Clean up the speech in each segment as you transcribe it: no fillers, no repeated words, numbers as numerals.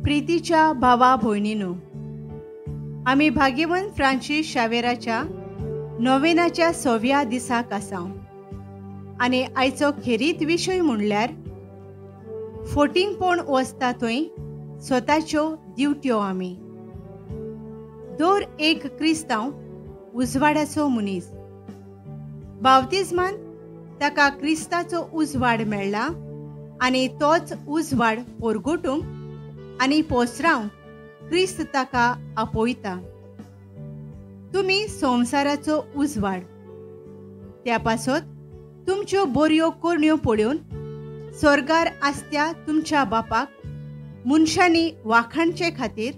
प्रीतीच्या भावा भयणींनो, आमी भाग्यवंत फ्रांसीस शावेराच्या नोवेनाच्या 6व्या दिसाक आसां आनी आयचो खेरीत विशय म्हणल्यार फोटिंगपण वचता थंय स्वताच्यो ड्युट्यो आमी. दर एक क्रिस्तांव उजवाडाचो मनीस. बावतिजमान ताका क्रिस्ताचो उजवाड मेळ्ळा आनी तोच उजवाड परगटूंक आनी पोसरावंक क्रिस्त ताका आपयता. तुमी संवसाराचो उजवाड. त्या पासत तुमच्यो बऱ्यो करण्यो पळोवन स्वर्गार आसत्या तुमच्या बापाक मनशांनी वाखाणचे खातीर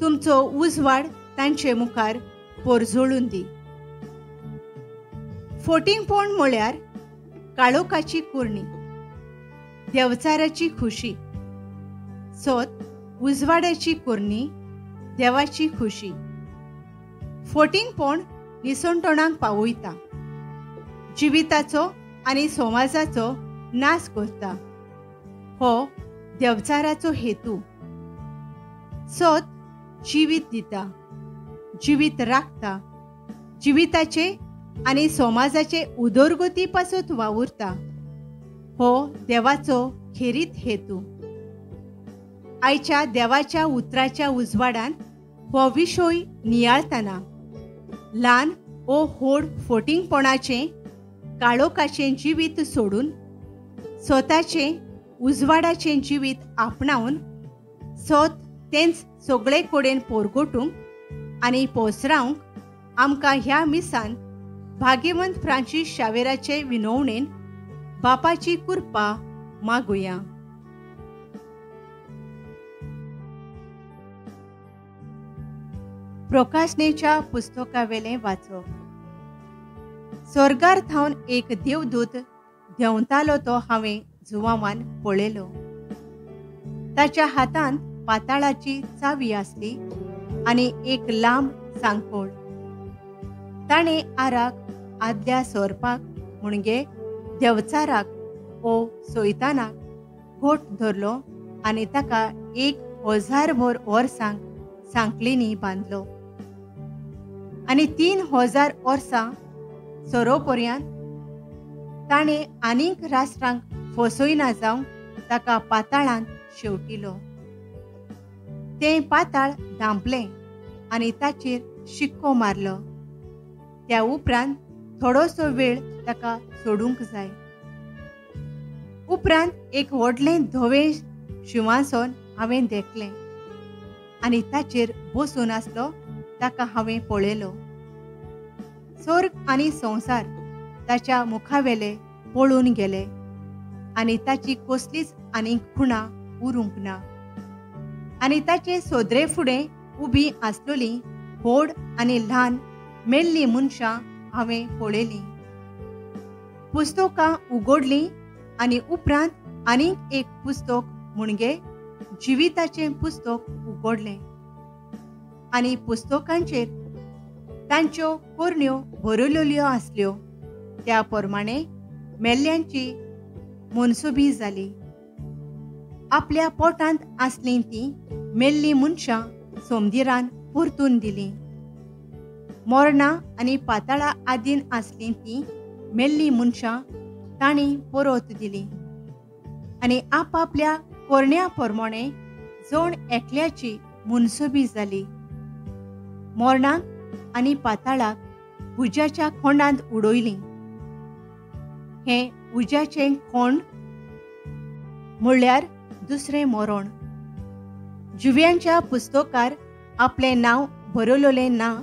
तुमचो उजवाड तांचे मुखार परजळून दी. फोटिंगपण म्हळ्यार काळोखाची कुर्णी, देवचाराची खुशी. सोत उजवाडाची कुर्णी, देवाची खुशी. फोटिंगपण निसंतोणाक पावयता, जिविताचो आनी समाजाचो नाश करता. हो देवचाराचो हेतू. सोत जिवीत दिता, जिवीत राखता, जिविताचे आनी समाजाचे उदरगती पासत वावुरता. हो देवाचो खेरीत हेतू. आयच्या देवाच्या उतराच्या उजवाडान हो विशय नियाळतना ल्हान ओ व्हड फोटिंगपणाचें काळोखाचें जिवीत सोडून स्वताचें उजवाडाचें जिवीत आपणावन सोत तेंच सगळे कडेन परगटूंक आनी पोसरावंक आमकां ह्या मिसान भाग्यवंत फ्रांसीस शावेराचे विनवणेन बापाची कृपा मागुया. प्रकाशनेच्या पुस्तकावेलें वाचप. स्वर्गार थावन एक देवदूत देंवतालो तो हांवें जुवांवान पळयलो. ताच्या हातांत पाताळाची चावी आसली आनी एक लांब सांकोळ. ताणें आराक आदल्या सोरपाक म्हणजे देवचाराक ओ सैतानाक घोट धरलो आनी ताका 1000 वर्सांक सांकळेनी बांदलो. आनी 3000 वर्सां सरोपर्यंत ताणें आनीक राष्ट्रांक फसयना जावं ताका पाताळांत शेवटिलो. तें पाताळ धांपलें आनी ताचेर शिक्को मारलो. त्या उपरांत थोडोसो वेळ ताका सोडूंक जाय. उपरांत एक व्हडलें धवें शिंवासन हांवें देखलें आनी ताचेर बसून आसलो ताका हांवें पळयलो. स्वर्ग आनी संवसार ताच्या मुखावेले पळून गेले आनी ताची कसलीच आनीक खुणा उरूंक ना. आनी ताचे सोदरे फुडें उबीं आसलेलीं व्हड आनी ल्हान मेल्लीं मनशां हांवें पळयलीं. पुस्तकां उगडलीं आनी उपरांत आनीक एक पुस्तक म्हणजे जिविताचें पुस्तक उगडलें. आनी पुस्तकांचेर तांच्यो करण्यो बरयलेल्यो आसल्यो त्या प्रमाणे मेल्ल्यांची मनसुबी जाली. आपल्या पोटांत आसलीं तीं मेल्लीं मनशां सोमदिरान परतून दिलीं. मोरणा आनी पाताळा आदीन आसलीं तीं मेल्लीं मनशां तांणी परत दिलीं. आनी आपापल्या करण्या प्रमाणे जण एकल्याची मनसुबी जाली. मोरणाक आनी पाताळाक उज्याच्या खोंडांत उडयलीं. हें उज्याचें खोंड म्हणल्यार दुसरें मरण. जिव्यांच्या पुस्तकार आपलें नांव बरयलेलें ना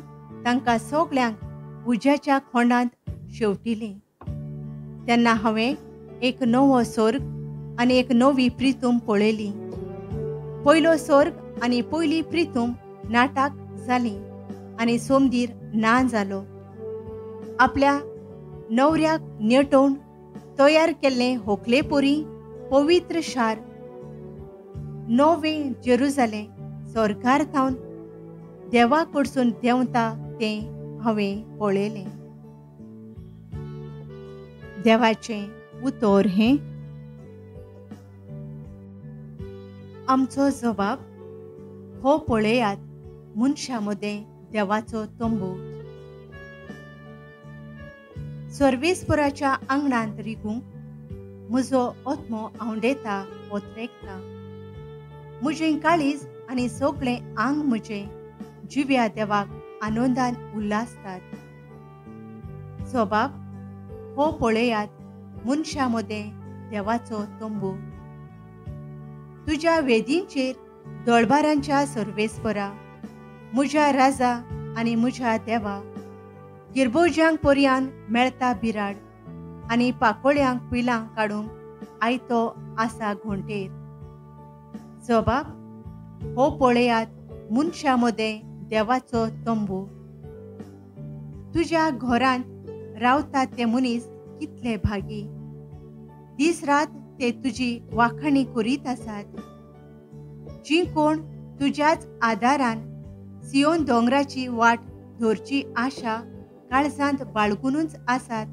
तांकां सगळ्यांक उज्याच्या खोंडांत शेवटिलीं. तेन्ना हांवें एक नवो स्वर्ग आनी एक नवी प्रितूम पळयली. पयलो स्वर्ग आनी पयली प्रितूम नाटाक जालीं आनी सोमदीर ना जालो. आपल्या नवऱ्याक नेटोवन तयार केल्लें होकलेपोरी पवित्र शार नवें जेरुजालेम स्वर्गार थावन देवा कडसून देंवता तें हांवें पळयलें. देवाचें उतर हें. आमचो जबाब हो पळयात मनशामध्ये देवाचो तंबू. सर्वेस्पराच्या आंगणांत रिगूंक म्हजो ओत्मो आवडेता ओत्रेकता. म्हजें काळीज आनी सगळें आंग म्हजें जिव्या देवाक आनंदान उल्हासतात. सोबाब हो पळयात मनशामध्ये देवाचो तंबू. तुज्या वेदींचेर दोळबारांच्या सर्वेस्परा, म्हज्या राजा आनी म्हज्या देवा. गिरबोज्यांक पर्यान मेळता बिराड आनी पाकोळ्यांक पिलां काडूंक आयतो आसा घोंटेर. सोबाब हो पळयात मनशामध्ये देवाचो तंबू. तुज्या घरांत रावता ते मनीस कितले भागी. दीस रात ते तुजी वाखाणी करीत आसात. जी कोण तुज्याच आदारान सियोन दोंगराची वाट धरची आशा काळजांत बाळगूनच आसात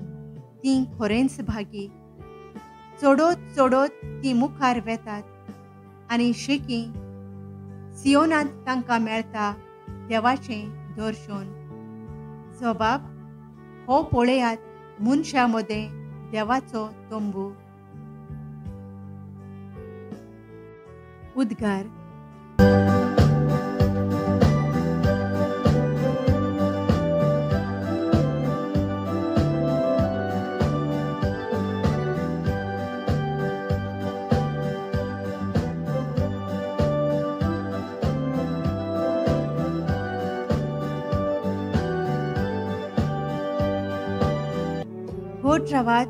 ती खरेंच भागी. चडोत चडोत ती मुखार वेतात आनी शेकी सियोनांत तांकां मेळटा देवाचें दर्शन. सोबाब हो पळयात मनशामध्ये देवाचो तंबू. उद्गार. घोट रावात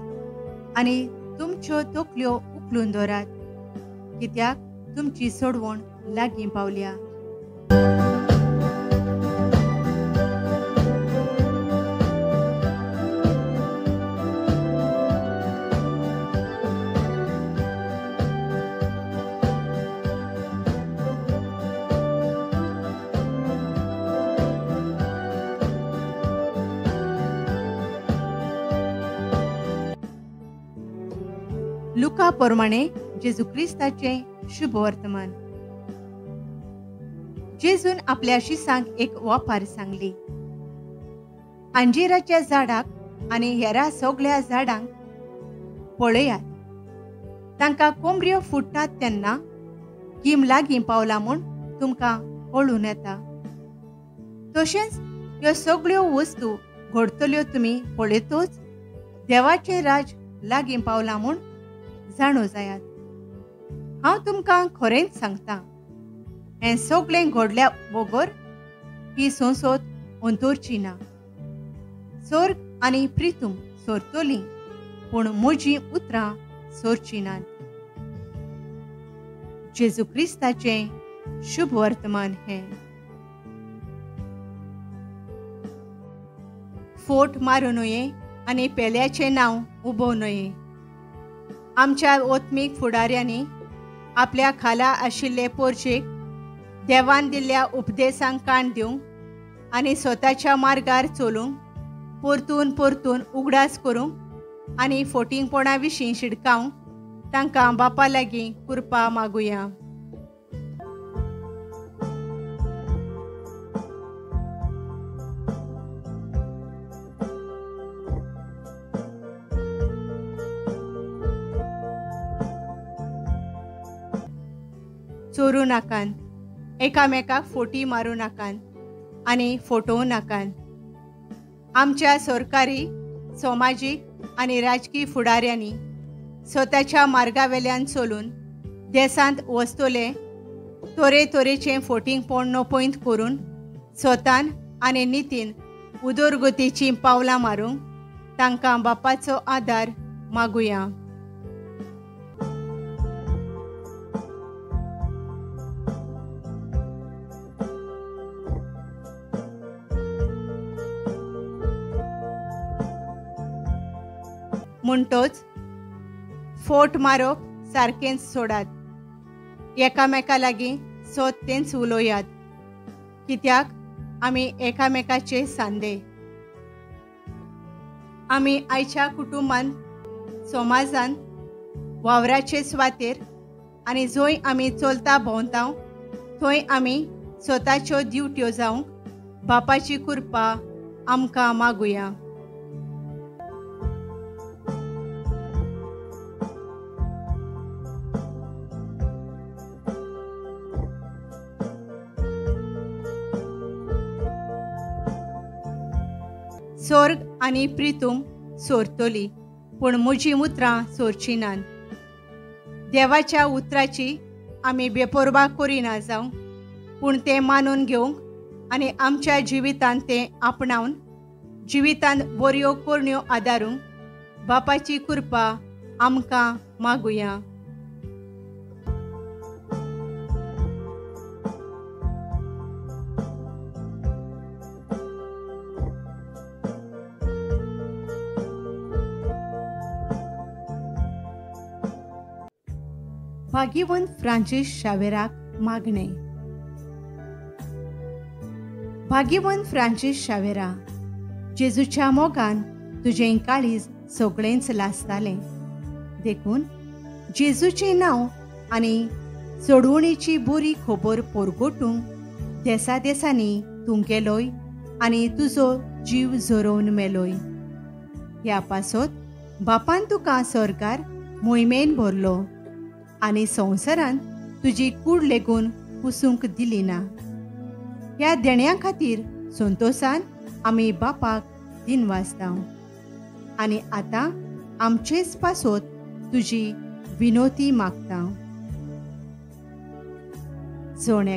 आनी तुमच्यो तकल्यो उखलून दवरात, कित्याक तुमची सोडवण लागीं पावल्या. लुका प्रमाणे जेजू क्रिस्ताचे शुभ वर्तमान. जेजून आपल्या शिसांक एक वापार सांगली. अंजिराच्या झाडाक आनी हेरा सगळ्या झाडांक पळयात. तांकां कोंबऱ्यो फुटतात तेन्ना गीम लागीं पावला म्हूण तुमकां कळून येता. तशेंच ह्यो सगळ्यो वस्तू घडतल्यो तुमी पळयतच देवाचें राज लागीं पावला म्हूण जाणो जायात. हांव तुमकां खरेंच सांगतां, हें सगळें घडल्या बगर ही संसद अंतरची ना. स्वर्ग आनी प्रितूम सोरतलीं पूण म्हजीं उतरां सोरचीं नात. जेजू क्रिस्ताचें शुभ वर्तमान हें. फोट मारूं नये आनी पेल्याचें नांव उबोव नये. आमच्या ओत्मीक फुडाऱ्यांनी आपल्या खाला आशिल्ले पोरचेक देवान दिल्ल्या उपदेशांक कान दिवंक आनी स्वताच्या मार्गार चलूंक परतून परतून उगडास करूंक आनी फोटिंगपणा विशीं शिडकावंक तांकां बापा लागीं कृपा मागुया. चोरू नाकान, एकामेकाक फोटी मारूं नाकान आनी फोटोवं नाकान. आमच्या सरकारी, समाजीक आनी राजकीय फुडाऱ्यांनी स्वताच्या मार्गावेल्यान चलून देशांत वस्तले तरेतरेचें फोटिंगपण नपयत करून स्वतान आनी नितीन उदरगतीचीं पावलां मारूंक तांकां बापाचो आदार मागुया. म्हणटोच फोट मारप सारकेंच सोडात. एकामेका लागीं सोदतेंच उलोवयात, कित्याक आमी एकामेकाचे सांदे. आमी आयच्या कुटुंबांत, समाजांत, वावराचे सुवातेर आनी जंय आमी चलता भोंवता थंय आमी स्वताच्यो दिवट्यो जावंक बापाची कृपा आमकां मागुया. स्वर्ग आनी प्रितूम सोरतली, पूण म्हजीं उतरां सोरची नात. देवाच्या उतराची आमी बेपरवा करिना जावं, पूण तें मानून घेवंक आनी आमच्या जिवितांत तें आपणावन जिवितांत बऱ्यो कोरण्यो आदारूंक बापाची कृपा आमकां मागुया. भाग्यवंत फ्रांसीस शावेराक मागणें. भाग्यवंत फ्रांसीस शावेरा, जेजूच्या मोगान तुजें काळीज सगळेंच लासतालें. देखून जेजूचें नांव आनी सोडवणेची बरी खबर परगटूंक देसा देसांनी तूं गेलोय आनी तुजो जीव झरोवन मेलोय. ह्या पासत बापान तुका सरकार मोहिमेन भरलो आनी संवसारान तुजी कूड लेगून पुसूंक दिली ना. ह्या देण्या खातीर संतोशान आमी बापाक दिनवासता आनी आतां आमचेच पासत तुजी विनोती मागता. जोण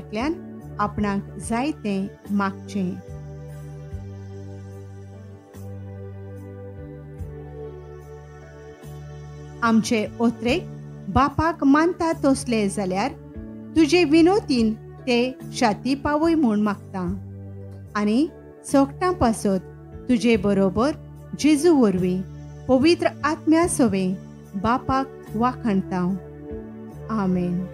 आपणाक जाय तें मागचें. आमचे ओत्रेक बापाक मानता तसले जाल्यार तुजे विनोतीन ते शाती पावय म्हूण मागता आनी सोगटां पासत तुजे बरोबर जेजू वरवीं पवित्र आत्म्या सोवे बापाक वाखणता. आमेन.